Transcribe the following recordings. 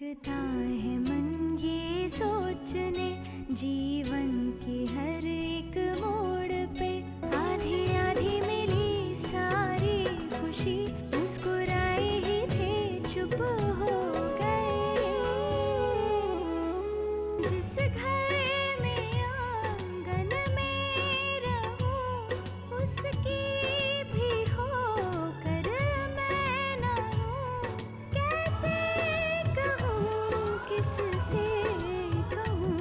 लगता है मन ये सोचने, जीवन के हर एक मोड़ पे आधी आधी मिली सारी खुशी, मुस्कुराए ही थे चुप हो गए। जिस घर में आंगन में रहूं, उसकी भी होकर मैं ना हूं। कैसे कहूं, किससे कहूं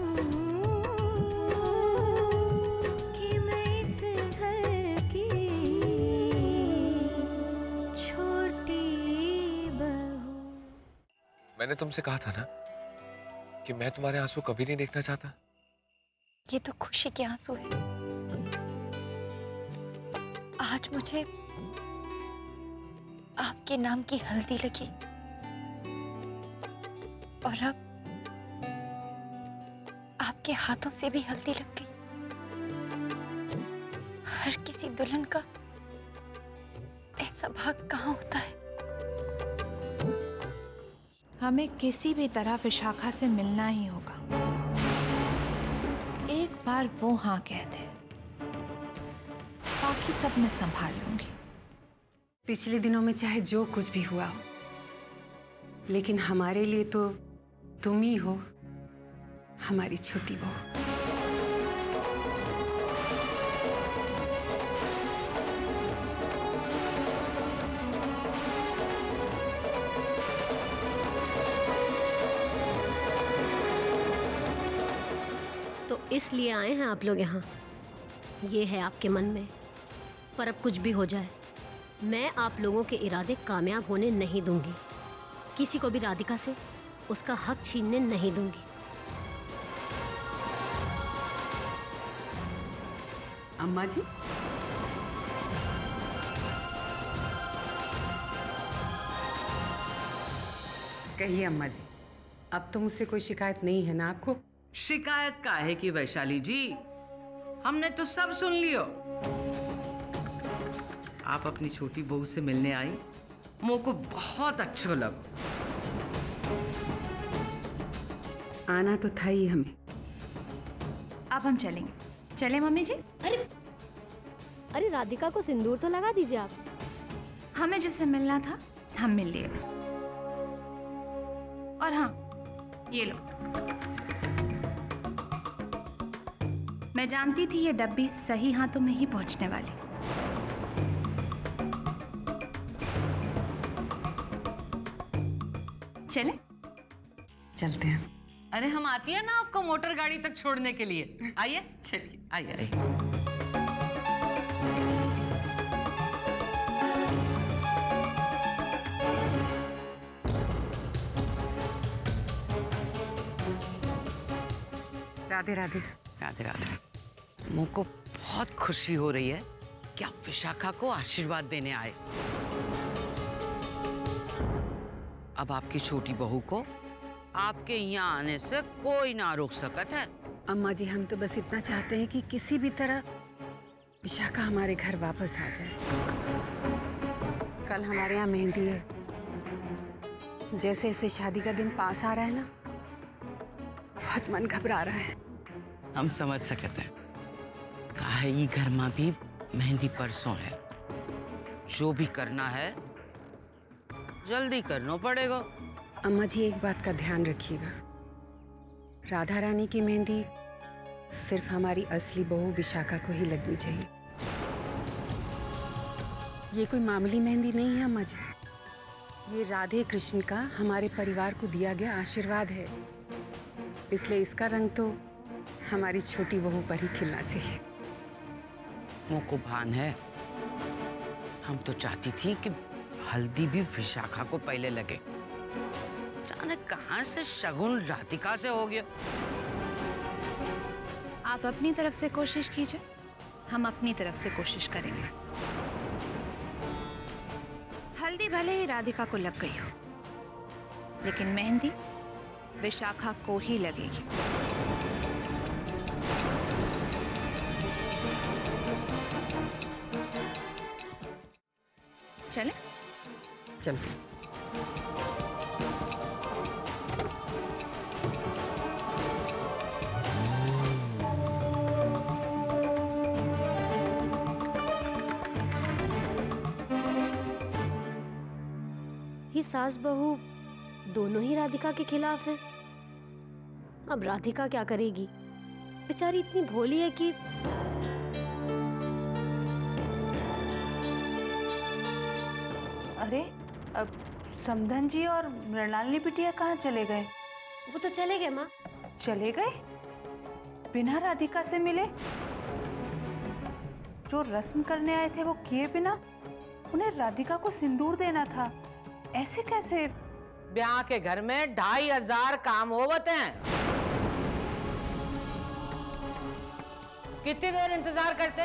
कि मैं इस घर की छोटी बहू। मैंने तुमसे कहा था ना कि मैं तुम्हारे आंसू कभी नहीं देखना चाहता। ये तो खुशी के आंसू है। आज मुझे आपके नाम की हल्दी लगी और अब आपके हाथों से भी हल्दी लग गई। हर किसी दुल्हन का ऐसा भाग कहाँ होता है। हमें किसी भी तरह विशाखा से मिलना ही होगा। एक बार वो हाँ कह दे, बाकी सब मैं संभाल लूंगी। पिछले दिनों में चाहे जो कुछ भी हुआ हो, लेकिन हमारे लिए तो तुम ही हो हमारी छोटी बहू। तो इसलिए आए हैं आप लोग यहाँ, ये है आपके मन में। पर अब कुछ भी हो जाए, मैं आप लोगों के इरादे कामयाब होने नहीं दूंगी। किसी को भी राधिका से उसका हक छीनने नहीं दूंगी। अम्मा जी, कहिए अम्मा जी, अब तो मुझसे कोई शिकायत नहीं है ना आपको? शिकायत काहे की वैशाली जी, हमने तो सब सुन लियो। आप अपनी छोटी बहू से मिलने आई, मुझे को बहुत अच्छा लगा। आना तो था ही हमें। अब हम चलेंगे। चले मम्मी जी? अरे राधिका को सिंदूर तो लगा दीजिए आप। हमें जिससे मिलना था हम मिल लिए। और हाँ, ये लो। मैं जानती थी ये डब्बी सही हाथों में ही पहुंचने वाली। चले? चलते हैं। अरे हम आती है ना आपको मोटर गाड़ी तक छोड़ने के लिए। आइए, चलिए, आइए आइए। राधे राधे। राधे राधे। मुझको बहुत खुशी हो रही है कि आप विशाखा को आशीर्वाद देने आए। अब आपकी छोटी बहू को आपके यहाँ आने से कोई ना रोक सकता है। अम्मा जी, हम तो बस इतना चाहते हैं कि किसी भी तरह विशाखा हमारे घर वापस आ जाए। कल हमारे यहाँ मेहंदी है। जैसे जैसे शादी का दिन पास आ रहा है ना, बहुत मन घबरा रहा है। हम समझ सकते हैं। काहे ये घर में भी मेहंदी परसों है। जो भी करना है जल्दी करना पड़ेगा। अम्मा जी, एक बात का ध्यान रखिएगा, राधा रानी की मेहंदी सिर्फ हमारी असली बहू विशाखा को ही लगनी चाहिए। ये कोई मामूली मेहंदी नहीं है अम्मा जी। ये राधे कृष्ण का हमारे परिवार को दिया गया आशीर्वाद है। इसलिए इसका रंग तो हमारी छोटी बहू पर ही खिलना चाहिए। मुझको भान है, हम तो चाहती थी कि हल्दी भी विशाखा को पहले लगे। जाने कहां से शगुन राधिका से हो गया। आप अपनी तरफ से कोशिश कीजिए, हम अपनी तरफ से कोशिश करेंगे। हल्दी भले ही राधिका को लग गई हो, लेकिन मेहंदी विशाखा को ही लगेगी। चले? चलते। कि सास बहू दोनों ही राधिका के खिलाफ है। अब राधिका क्या करेगी? बेचारी इतनी भोली है कि अरे अब समधन जी और मृणालिनी बिटिया कहाँ चले गए? वो तो चले गए माँ। चले गए बिना राधिका से मिले? जो रस्म करने आए थे वो किए बिना? उन्हें राधिका को सिंदूर देना था, ऐसे कैसे? ब्याह के घर में 2500 काम होते हैं। कितनी देर इंतजार करते?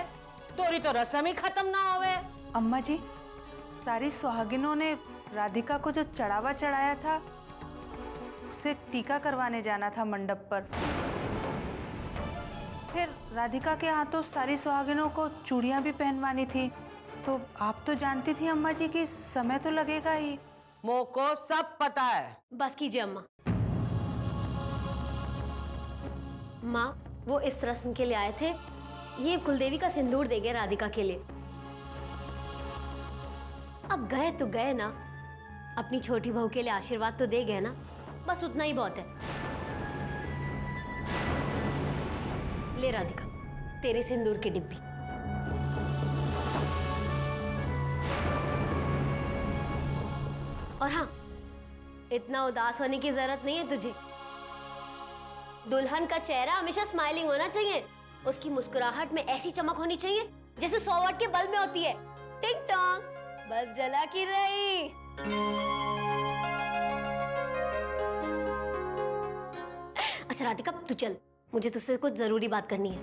तोरी तो रस्म ही खत्म ना होवे। अम्मा जी, सारी सुहागिनों ने राधिका को जो चढ़ावा चढ़ाया था उसे टीका करवाने जाना था मंडप पर। फिर राधिका के हाथों सारी सुहागिनों को चूड़ियां भी पहनवानी थी। तो आप तो जानती थी अम्मा जी कि समय तो लगेगा ही। मोको सब पता है। बस कीजिए अम्मा। माँ, वो इस रस्म के लिए आए थे। ये कुलदेवी का सिंदूर देंगे राधिका के लिए। अब गए तो गए ना, अपनी छोटी बहू के लिए आशीर्वाद तो दे गए ना, बस उतना ही बहुत है। ले राधिका, तेरे सिंदूर की डिब्बी। और हाँ, इतना उदास होने की जरूरत नहीं है तुझे। दुल्हन का चेहरा हमेशा स्माइलिंग होना चाहिए। उसकी मुस्कुराहट में ऐसी चमक होनी चाहिए जैसे 100 वाट के बल्ब में होती है। टिंग टोंग, बल्ब जला की रही। अच्छा राधिका, तू चल, मुझे तुझसे कुछ जरूरी बात करनी है।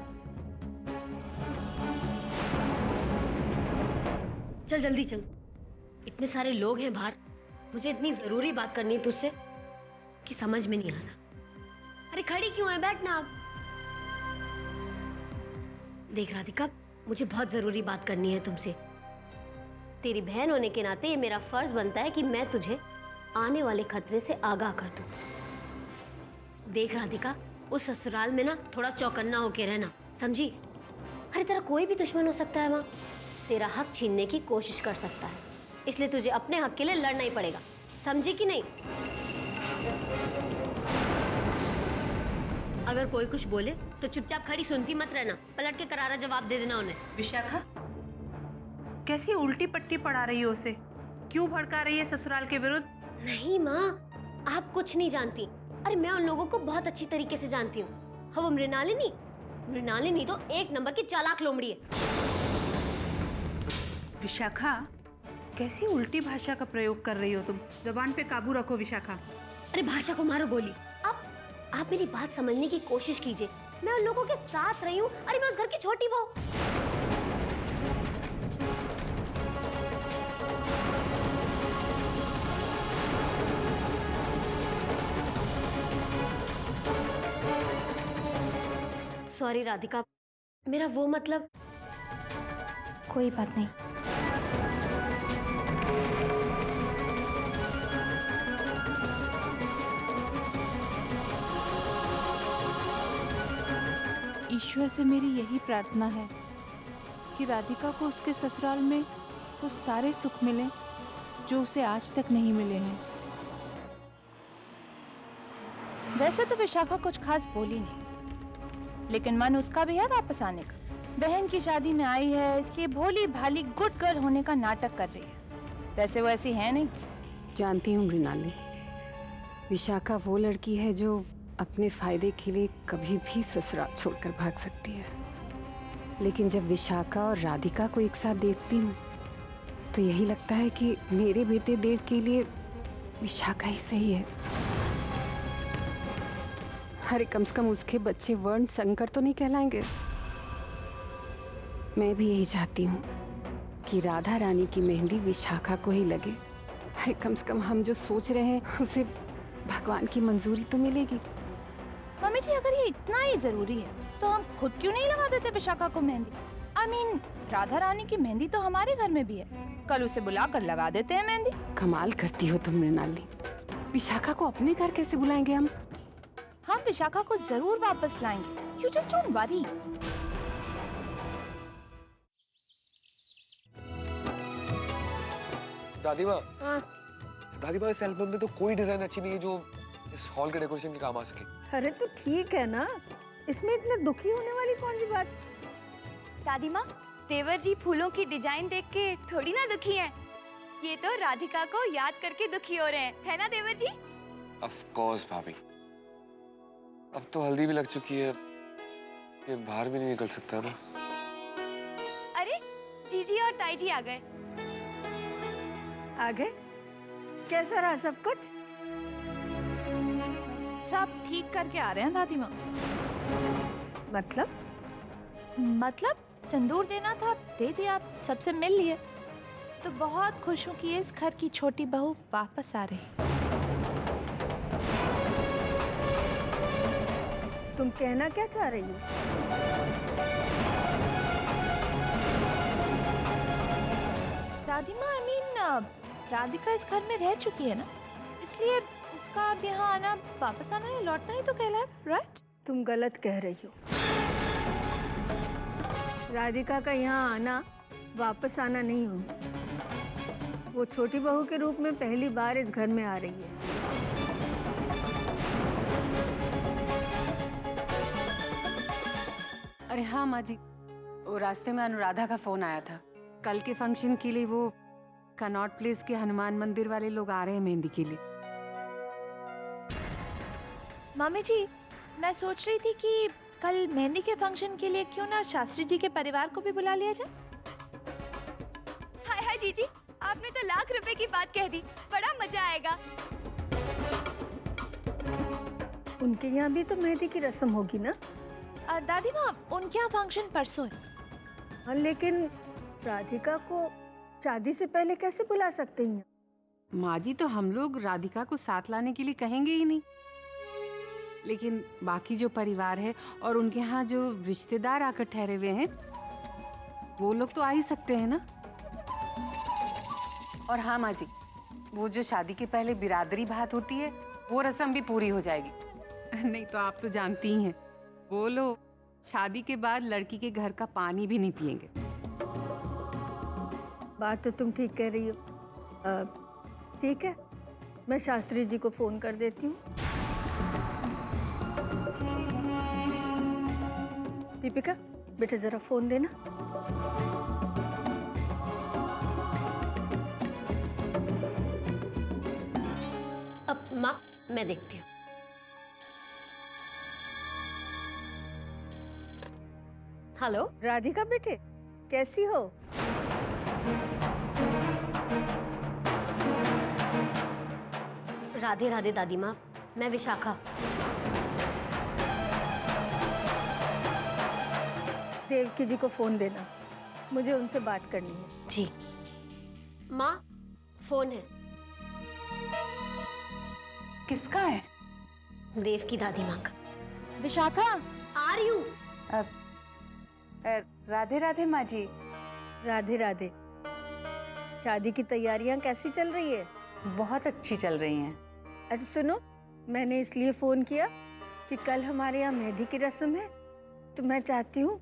चल जल्दी चल, इतने सारे लोग हैं बाहर। मुझे इतनी जरूरी बात करनी है तुझसे कि समझ में नहीं आ रहा। अरे खड़ी क्यों है, बैठना आप। देख राधिका, मुझे बहुत जरूरी बात करनी है तुमसे। तेरी बहन होने के नाते ये मेरा फर्ज बनता है कि मैं तुझे आने वाले खतरे से आगाह कर दूं। देख राधिका, उस ससुराल में ना थोड़ा चौकन्ना होके रहना, समझी? अरे तेरा कोई भी दुश्मन हो सकता है वहां, तेरा हक छीनने की कोशिश कर सकता है। इसलिए तुझे अपने हक के लिए लड़ना ही पड़ेगा, समझी कि नहीं? अगर कोई कुछ बोले तो चुपचाप खड़ी सुनती मत रहना, पलट के करारा जवाब दे देना उन्हें। विशाखा, कैसी उल्टी पट्टी पढ़ा रही हो उसे? क्यों भड़का रही है ससुराल के विरुद्ध? नहीं माँ, आप कुछ नहीं जानती। अरे मैं उन लोगों को बहुत अच्छी तरीके से जानती हूँ। हाँ, वो मृणालिनी तो एक नंबर की चालाक लोमड़ी है। विशाखा, कैसी उल्टी भाषा का प्रयोग कर रही हो तुम? जबान पे काबू रखो विशाखा। अरे भाषा को मारो गोली। आप मेरी बात समझने की कोशिश कीजिए। मैं उन लोगों के साथ रही हूँ। अरे मैं उस घर की छोटी बहू। सॉरी राधिका, मेरा वो मतलब। कोई बात नहीं। ईश्वर से मेरी यही प्रार्थना है कि राधिका को उसके ससुराल में वो सारे सुख मिले जो उसे आज तक नहीं मिले हैं। वैसे तो विशाखा कुछ खास बोली नहीं, लेकिन मन उसका भी है वापस आने का। बहन की शादी में आई है इसलिए भोली भाली गुड गर्ल होने का नाटक कर रही है। वैसे वो ऐसी है नहीं। जानती हूँ मृणालिनी, विशाखा वो लड़की है जो अपने फायदे के लिए कभी भी ससुराल छोड़कर भाग सकती है। लेकिन जब विशाखा और राधिका को एक साथ देखती हूँ तो यही लगता है कि मेरे बेटे देव के लिए विशाखा ही सही है। अरे कम से कम उसके बच्चे वर्ण संकर तो नहीं कहलाएंगे। मैं भी यही चाहती हूँ कि राधा रानी की मेहंदी विशाखा को ही लगे। अरे कम से कम हम जो सोच रहे हैं उसे भगवान की मंजूरी तो मिलेगी। मम्मी जी, अगर ये इतना ही जरूरी है तो हम खुद क्यों नहीं लगा देते विशाखा को मेहंदी? I mean, राधा रानी की मेहंदी तो हमारे घर में भी है। कल उसे बुलाकर लगा देते हैं मेहंदी। कमाल करती हो तुम मृणालिनी। विशाखा को अपने घर कैसे बुलाएंगे हम? हम विशाखा को जरूर वापस लाएंगे। You just don't worry. दादी माँ, हाँ। दादी माँ इस एल्बम में तो कोई डिजाइन अच्छी नहीं है जो इस हॉल के डेकोरेशन के काम आ सके। अरे तो ठीक है ना, इसमें इतना दुखी होने वाली कौन सी बात। दादी माँ, देवर जी फूलों की डिजाइन देख के थोड़ी ना दुखी हैं। ये तो राधिका को याद करके दुखी हो रहे हैं, है ना देवर जी? ऑफ कोर्स भाभी, अब तो हल्दी भी लग चुकी है, ये बाहर भी नहीं निकल सकता ना। अरे जीजी और ताई जी आ गए। आ गए? कैसा रहा सब कुछ? सब ठीक करके आ रहे हैं दादी माँ। मतलब सिंदूर देना था, दे दिया, सबसे मिल लिए। तो बहुत खुश हूँ कि इस घर की छोटी बहू वापस आ रही। तुम कहना क्या चाह रही हो? दादी माँ, I mean, राधिका इस घर में रह चुकी है ना, इसलिए उसका अब यहाँ आना, वापस आना या लौटना ही तो कहलाए, राइट? तुम गलत कह रही हो। राधिका का यहाँ आना वापस आना नहीं हो। वो छोटी बहू के रूप में पहली बार इस घर में आ रही है। अरे हाँ माँ जी, वो रास्ते में अनुराधा का फोन आया था। कल के फंक्शन के लिए वो कनॉट प्लेस के हनुमान मंदिर वाले लोग आ रहे हैं मेहंदी के लिए। मम्मी जी, मैं सोच रही थी कि कल मेहंदी के फंक्शन के लिए क्यों ना शास्त्री जी के परिवार को भी बुला लिया जाए। हाय हाय जीजी, आपने तो लाख रुपए की बात कह दी, बड़ा मजा आएगा। उनके यहाँ भी तो मेहंदी की रस्म होगी ना? दादी माँ, उनके यहाँ फंक्शन परसों है। हाँ, लेकिन राधिका को शादी से पहले कैसे बुला सकते हैं? माँ जी, तो हम लोग राधिका को साथ लाने के लिए कहेंगे ही नहीं, लेकिन बाकी जो परिवार है और उनके यहाँ जो रिश्तेदार आकर ठहरे हुए हैं, वो लोग तो आ ही सकते हैं ना। और हाँ माँ जी, वो जो शादी के पहले बिरादरी बात होती है, वो रस्म भी पूरी हो जाएगी। नहीं तो आप तो जानती ही हैं, वो लोग शादी के बाद लड़की के घर का पानी भी नहीं पिएंगे। बात तो तुम ठीक कह रही हो। ठीक है, मैं शास्त्री जी को फोन कर देती हूँ। दीपिका, बेटा जरा फोन देना। अब माँ, मैं देखती हूँ। हेलो राधिका बेटे, कैसी हो? राधे राधे दादी माँ, मैं विशाखा। देवकी जी को फोन देना, मुझे उनसे बात करनी है। जी माँ, फोन है। किसका है? देव की दादी माँ का। विशाखा, आ रही हूँ। राधे राधे माँ जी। राधे राधे। शादी की तैयारियां कैसी चल रही है? बहुत अच्छी चल रही हैं। अच्छा सुनो, मैंने इसलिए फोन किया कि कल हमारे यहाँ मेहंदी की रस्म है, तो मैं चाहती हूँ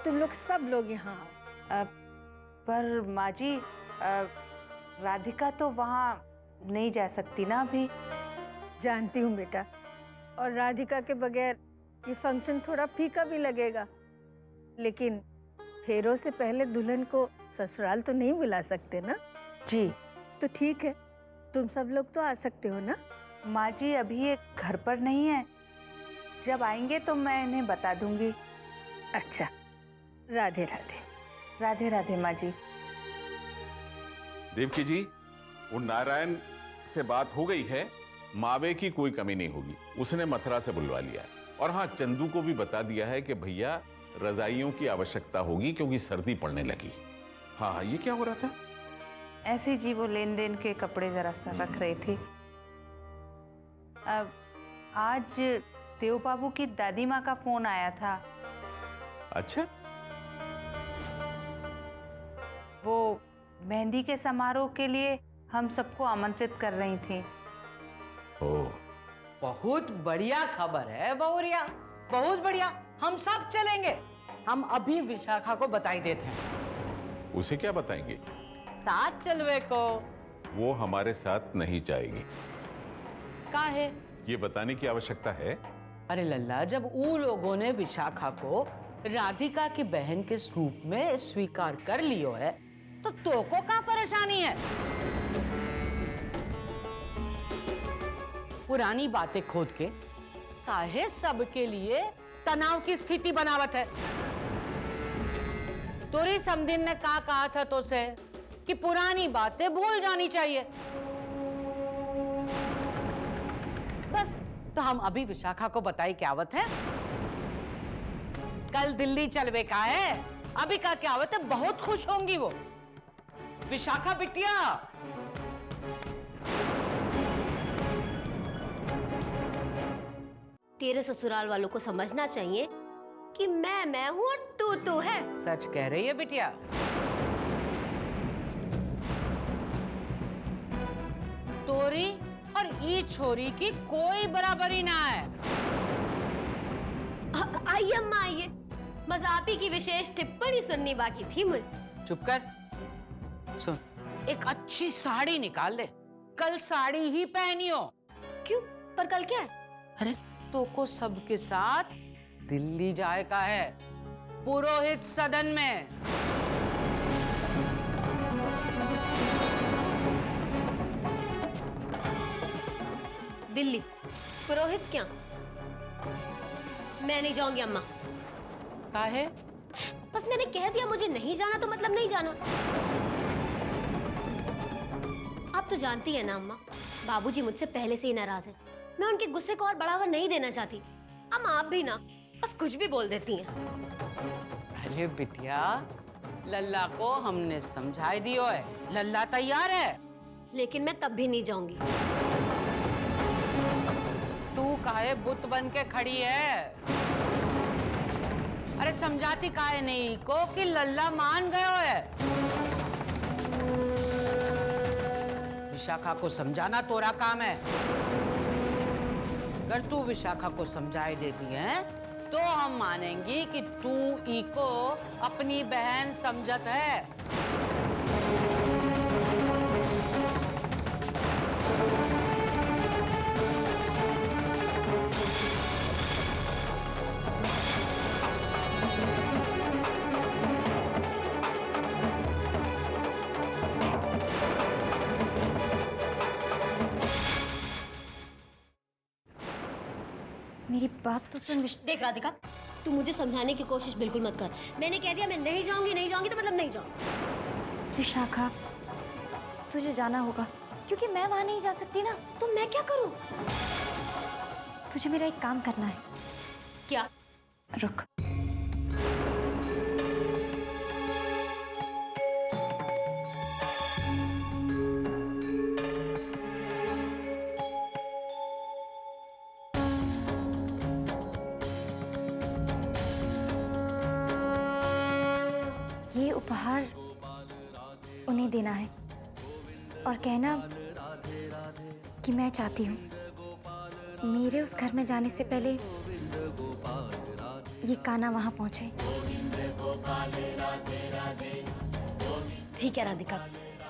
तुम लोग सब लोग यहाँ आओ। पर माँ जी, राधिका तो वहाँ नहीं जा सकती ना अभी। जानती हूँ बेटा, और राधिका के बगैर ये फंक्शन थोड़ा फीका भी लगेगा, लेकिन फेरों से पहले दुल्हन को ससुराल तो नहीं बुला सकते ना। जी तो ठीक है, तुम सब लोग तो आ सकते हो ना। माँ जी, अभी ये घर पर नहीं है, जब आएंगे तो मैं इन्हें बता दूंगी। अच्छा, राधे राधे। राधे राधे माँ जी। देवकी जी, वो नारायण से बात हो गई है, मावे की कोई कमी नहीं होगी, उसने मथुरा से बुलवा लिया है। और हाँ, चंदू को भी बता दिया है कि भैया रजाइयों की आवश्यकता होगी क्योंकि सर्दी पड़ने लगी। हाँ, ये क्या हो रहा था? ऐसे जी वो लेन देन के कपड़े जरा सा रख रही थी। अब आज देव बाबू की दादी माँ का फोन आया था। अच्छा, वो मेहंदी के समारोह के लिए हम सबको आमंत्रित कर रही थी। ओह, बहुत बढ़िया खबर है बहुरिया, बहुत बढ़िया। हम सब चलेंगे। हम अभी विशाखा को बताई देते हैं। उसे क्या बताएंगे? साथ चलवे को। वो हमारे साथ नहीं जाएगी। का है? ये बताने की आवश्यकता है? अरे लल्ला, जब उन लोगों ने विशाखा को राधिका की बहन के रूप में स्वीकार कर लियो है, तो को क्या परेशानी है? पुरानी बातें खोद के काहे सबके लिए तनाव की स्थिति बनावत है? तोरी समदिन ने कहा था तो से कि पुरानी बातें भूल जानी चाहिए। बस, तो हम अभी विशाखा को बताई क्या आवत है? कल दिल्ली चलवे का है, अभी का क्या आवत है? बहुत खुश होंगी वो। विशाखा बिटिया, तेरे ससुराल वालों को समझना चाहिए कि मैं हूं और तू है। सच कह रही है बिटिया। तोरी और ई छोरी की कोई बराबरी ना है। आइए अम्मा आइए, मजापी की विशेष टिप्पणी सुननी बाकी थी मुझे। चुप कर। सुन, एक अच्छी साड़ी निकाल ले, कल साड़ी ही पहनियो। क्यों? पर कल क्या है? अरे तो को सबके साथ दिल्ली जाए का है, पुरोहित सदन में। दिल्ली पुरोहित क्या? मैं नहीं जाऊंगी अम्मा। काहे? बस मैंने कह दिया मुझे नहीं जाना तो मतलब नहीं जाना। आप तो जानती है ना अम्मा, बाबूजी मुझसे पहले से ही नाराज है। मैं उनके गुस्से को और बढ़ावा नहीं देना चाहती। अम्मा आप भी ना बस कुछ भी बोल देती हैं। अरे बिटिया, लल्ला को हमने समझाई दियो है, लल्ला तैयार है। लेकिन मैं तब भी नहीं जाऊंगी। तू काहे बुत बन के खड़ी है? अरे समझाती काहे नहीं को कि लल्ला मान गयो है। विशाखा को समझाना तोरा काम है। अगर तू विशाखा को समझाई देती है तो हम मानेंगी कि तू इको अपनी बहन समझत है। मेरी बात तो सुन। देख राधिका, तू मुझे समझाने की कोशिश बिल्कुल मत कर। मैंने कह दिया मैं नहीं जाऊंगी तो मतलब नहीं जाऊंगी। विशाखा, तुझे जाना होगा क्योंकि मैं वहां नहीं जा सकती ना। तो मैं क्या करूं? तुझे मेरा एक काम करना है। क्या? रुक। ये उपहार उन्हें देना है और कहना कि मैं चाहती हूँ मेरे उस घर में जाने से पहले ये कान्हा वहां पहुंचे। ठीक है राधिका,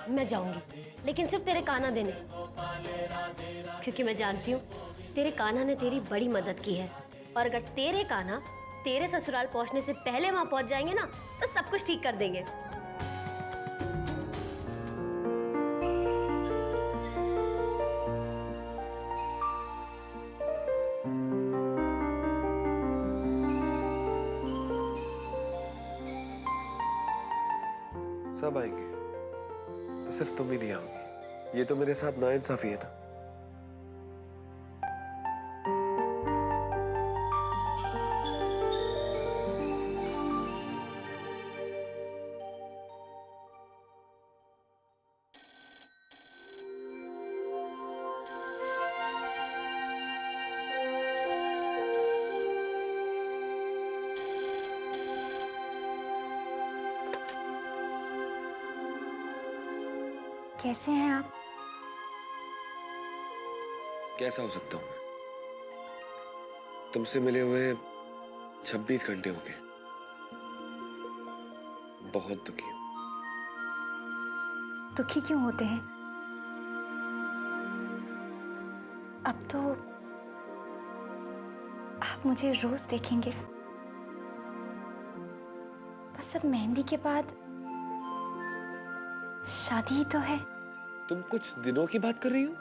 मैं जाऊंगी, लेकिन सिर्फ तेरे कान्हा देने, क्योंकि मैं जानती हूँ तेरे कान्हा ने तेरी बड़ी मदद की है। और अगर तेरे कान्हा तेरे ससुराल पहुंचने से पहले वहां पहुंच जाएंगे ना तो सब कुछ ठीक कर देंगे। सब आएंगे, तो सिर्फ तुम ही नहीं आओगी। ये तो मेरे साथ नाइंसाफी है ना। कैसे हैं आप? कैसा हो सकता हूं मैं? तुमसे मिले हुए 26 घंटे हो गए। बहुत दुखी हूं। दुखी क्यों होते हैं? अब तो आप मुझे रोज देखेंगे। बस अब मेहंदी के बाद शादी ही तो है। तुम कुछ दिनों की बात कर रही हो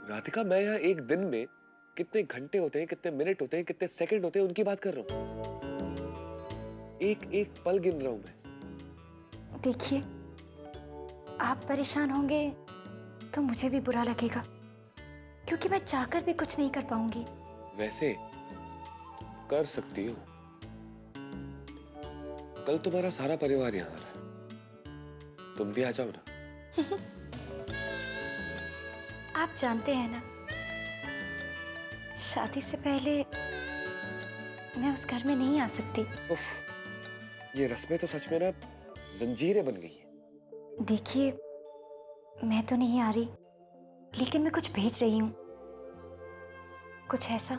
राधिका? मैं यहाँ एक दिन में कितने घंटे होते हैं, कितने मिनट होते हैं, कितने सेकंड होते हैं, उनकी बात कर रहा हूँ। एक एक पल गिन रहा हूं मैं। देखिए, आप परेशान होंगे तो मुझे भी बुरा लगेगा, क्योंकि मैं चाहकर भी कुछ नहीं कर पाऊंगी। वैसे कर सकती हो। कल तुम्हारा सारा परिवार यहाँ आ रहा है, तुम भी आ जाओ ना। आप जानते हैं ना, शादी से पहले मैं उस घर में नहीं आ सकती। उफ, ये रस्में तो सच में ना जंजीरें बन गई हैं। देखिए, मैं तो नहीं आ रही, लेकिन मैं कुछ भेज रही हूँ। कुछ ऐसा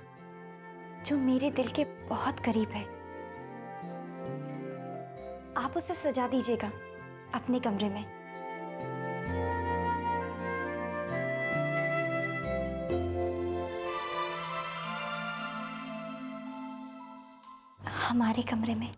जो मेरे दिल के बहुत करीब है। आप उसे सजा दीजिएगा अपने कमरे में। हमारे कमरे में।